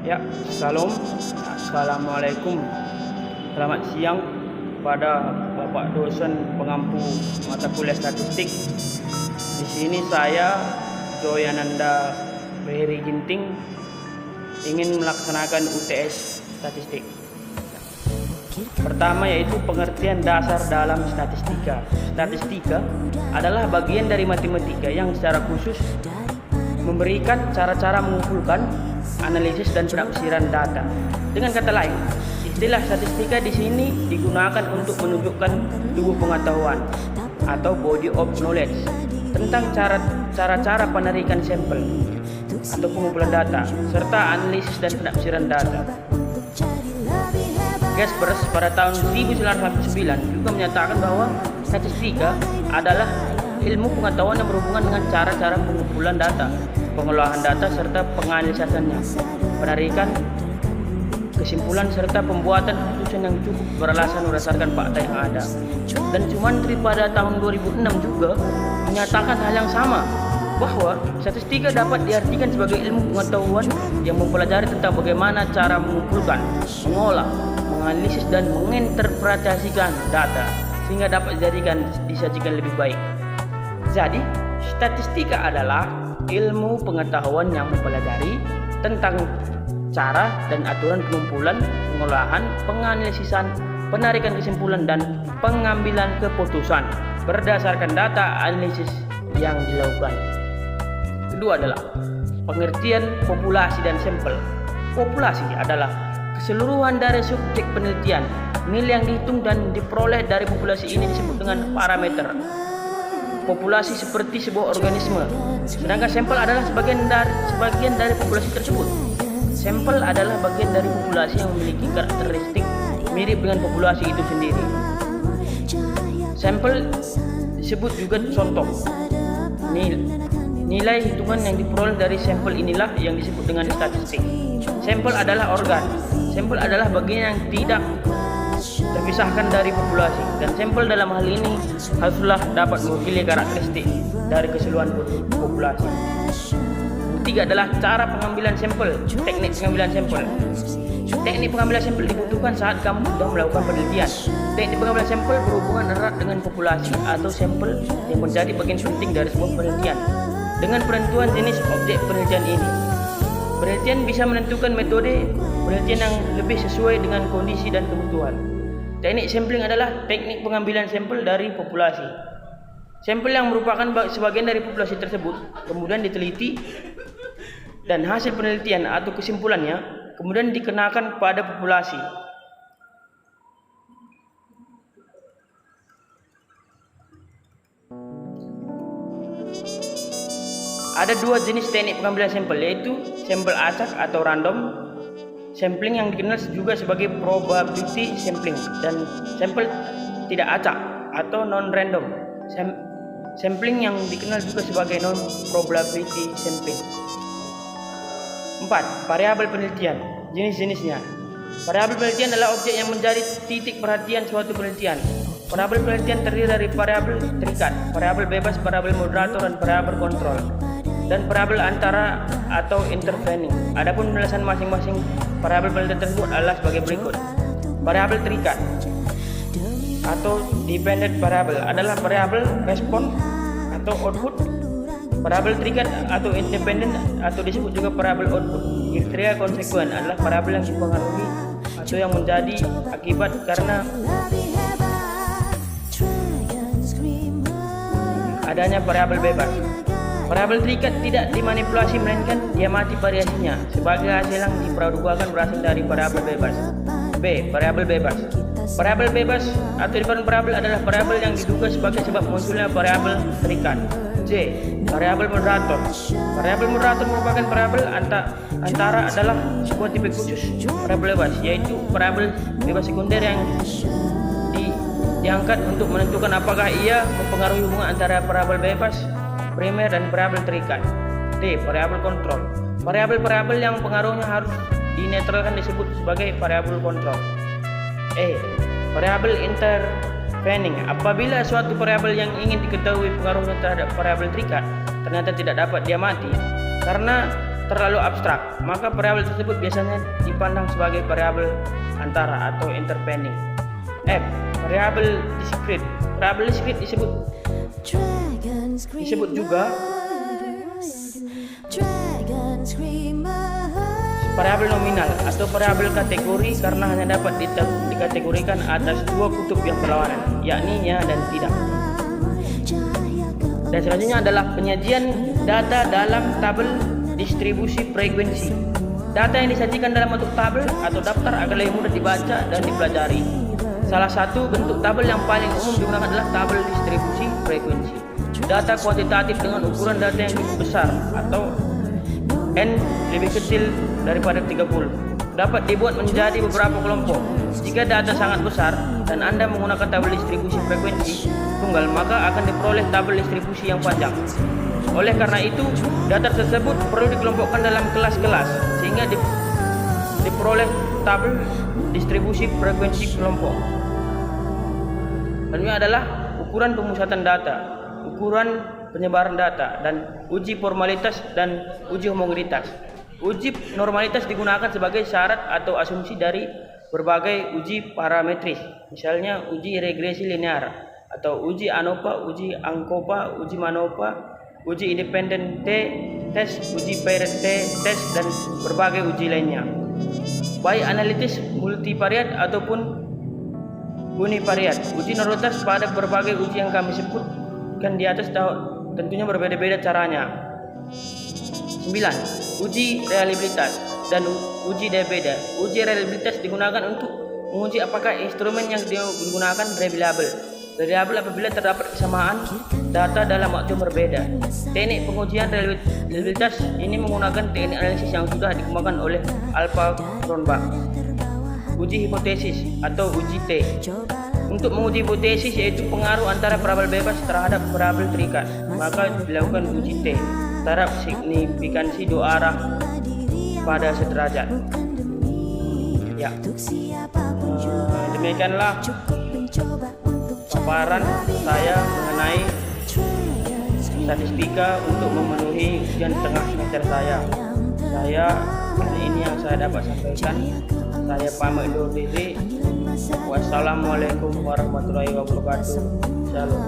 Ya, Assalamualaikum. Selamat siang pada Bapak dosen pengampu mata kuliah statistik. Di sini saya Joyananda Beheri Ginting ingin melaksanakan UTS statistik. Pertama yaitu pengertian dasar dalam statistika. Statistika adalah bagian dari matematika yang secara khusus memberikan cara-cara mengumpulkan, analisis dan penafsiran data. Dengan kata lain, istilah statistika di sini digunakan untuk menunjukkan tubuh pengetahuan atau body of knowledge tentang cara-cara penarikan sampel atau pengumpulan data serta analisis dan penafsiran data. Gaspers pada tahun 1909 juga menyatakan bahwa statistika adalah ilmu pengetahuan yang berhubungan dengan cara-cara pengumpulan data, pengolahan data serta penganalisannya, penarikan kesimpulan serta pembuatan keputusan yang cukup beralasan berdasarkan fakta yang ada. Dan Sumantri pada tahun 2006 juga menyatakan hal yang sama, bahwa statistika dapat diartikan sebagai ilmu pengetahuan yang mempelajari tentang bagaimana cara mengumpulkan, mengolah, menganalisis dan menginterpretasikan data sehingga dapat disajikan lebih baik. Jadi, statistika adalah ilmu pengetahuan yang mempelajari tentang cara dan aturan pengumpulan, pengolahan, penganalisisan, penarikan kesimpulan dan pengambilan keputusan berdasarkan data analisis yang dilakukan. Kedua adalah pengertian populasi dan sampel. Populasi adalah keseluruhan dari subjek penelitian. Nilai yang dihitung dan diperoleh dari populasi ini disebut dengan parameter. Populasi seperti sebuah organisme, sedangkan sampel adalah sebagian dari populasi tersebut. Sampel adalah bagian dari populasi yang memiliki karakteristik mirip dengan populasi itu sendiri. Sampel disebut juga contoh. Nilai hitungan yang diperoleh dari sampel inilah yang disebut dengan statistik. Sampel adalah organ. Sampel adalah bagian yang tidak terpisahkan dari populasi, dan sampel dalam hal ini haruslah dapat mewakili karakteristik dari keseluruhan populasi. Ketiga adalah cara pengambilan sampel, teknik pengambilan sampel. Teknik pengambilan sampel dibutuhkan saat kamu sedang melakukan penelitian. Teknik pengambilan sampel berhubungan erat dengan populasi atau sampel yang menjadi bagian penting dari sebuah penelitian. Dengan penentuan jenis objek penelitian ini, penelitian bisa menentukan metode penelitian yang lebih sesuai dengan kondisi dan kebutuhan. Teknik sampling adalah teknik pengambilan sampel dari populasi. Sampel yang merupakan sebagian dari populasi tersebut kemudian diteliti dan hasil penelitian atau kesimpulannya kemudian dikenakan pada populasi. Ada dua jenis teknik pengambilan sampel, yaitu sampel acak atau random sampling yang dikenal juga sebagai probability sampling, dan sampel tidak acak atau non-random sampling yang dikenal juga sebagai non-probability sampling. 4. Variabel penelitian. Jenis-jenisnya. Variabel penelitian adalah objek yang menjadi titik perhatian suatu penelitian. Variabel penelitian terdiri dari variabel terikat, variabel bebas, variabel moderator, dan variabel kontrol, dan variabel antara atau intervening. Adapun penjelasan masing-masing variabel penelitian tersebut adalah sebagai berikut. Variabel terikat atau dependent variable adalah variabel respon atau output. Variabel terikat atau independent atau disebut juga variabel output. Kriteria konsekuen adalah variabel yang dipengaruhi atau yang menjadi akibat karena adanya variabel bebas. Variabel terikat tidak dimanipulasi melainkan diamati variasinya sebagai hasil yang dipradugakan berasal dari variabel bebas. B. Variabel bebas. Variabel bebas atau independen variabel adalah variabel yang diduga sebagai sebab munculnya variabel terikat. C. Variabel moderator. Variabel moderator merupakan variabel antara adalah sebuah tipe khusus variabel bebas, yaitu variabel bebas sekunder yang diangkat untuk menentukan apakah ia mempengaruhi hubungan antara variabel bebas primer dan variabel terikat. D. Variabel kontrol. Variabel-variabel yang pengaruhnya harus dinetralkan disebut sebagai variabel kontrol. E. Variabel intervening. Apabila suatu variabel yang ingin diketahui pengaruhnya terhadap variabel terikat ternyata tidak dapat diamati karena terlalu abstrak, maka variabel tersebut biasanya dipandang sebagai variabel antara atau interpending. F. Variabel discrete. Variabel discrete disebut juga variabel nominal atau variabel kategori karena hanya dapat dikategorikan atas dua kutub yang berlawanan, yakni ya dan tidak. Dan selanjutnya adalah penyajian data dalam tabel distribusi frekuensi. Data yang disajikan dalam bentuk tabel atau daftar agar lebih mudah dibaca dan dipelajari. Salah satu bentuk tabel yang paling umum digunakan adalah tabel distribusi frekuensi. Data kuantitatif dengan ukuran data yang cukup besar atau N lebih kecil daripada 30 dapat dibuat menjadi beberapa kelompok. Jika data sangat besar dan Anda menggunakan tabel distribusi frekuensi tunggal, maka akan diperoleh tabel distribusi yang panjang. Oleh karena itu, data tersebut perlu dikelompokkan dalam kelas-kelas sehingga diperoleh tabel distribusi frekuensi kelompok. Dan ini adalah ukuran pemusatan data, ukuran penyebaran data, dan uji formalitas dan uji homogenitas. Uji normalitas digunakan sebagai syarat atau asumsi dari berbagai uji parametris, misalnya uji regresi linear atau uji ANOVA, uji ANCOVA, uji MANOVA, uji independen tes, uji paired tes, dan berbagai uji lainnya, baik analitis multivariat ataupun univariat. Uji normalitas pada berbagai uji yang kami sebutkan di atas tentunya berbeda-beda caranya. 9. Uji reliabilitas dan uji berbeda. Uji reliabilitas digunakan untuk menguji apakah instrumen yang digunakan reliable apabila terdapat kesamaan data dalam waktu yang berbeda. Teknik pengujian reliabilitas ini menggunakan teknik analisis yang sudah dikembangkan oleh Alpha Kronbach. Uji hipotesis atau uji T. Untuk menguji hipotesis, yaitu pengaruh antara variabel bebas terhadap variabel terikat, maka dilakukan uji T terhadap signifikansi dua arah pada sederajat. Ya, demikianlah paparan saya mengenai statistika untuk memenuhi ujian tengah semester saya. Kali ini yang saya dapat sampaikan. Saya pamit undur diri. Wassalamualaikum warahmatullahi wabarakatuh. Shalom.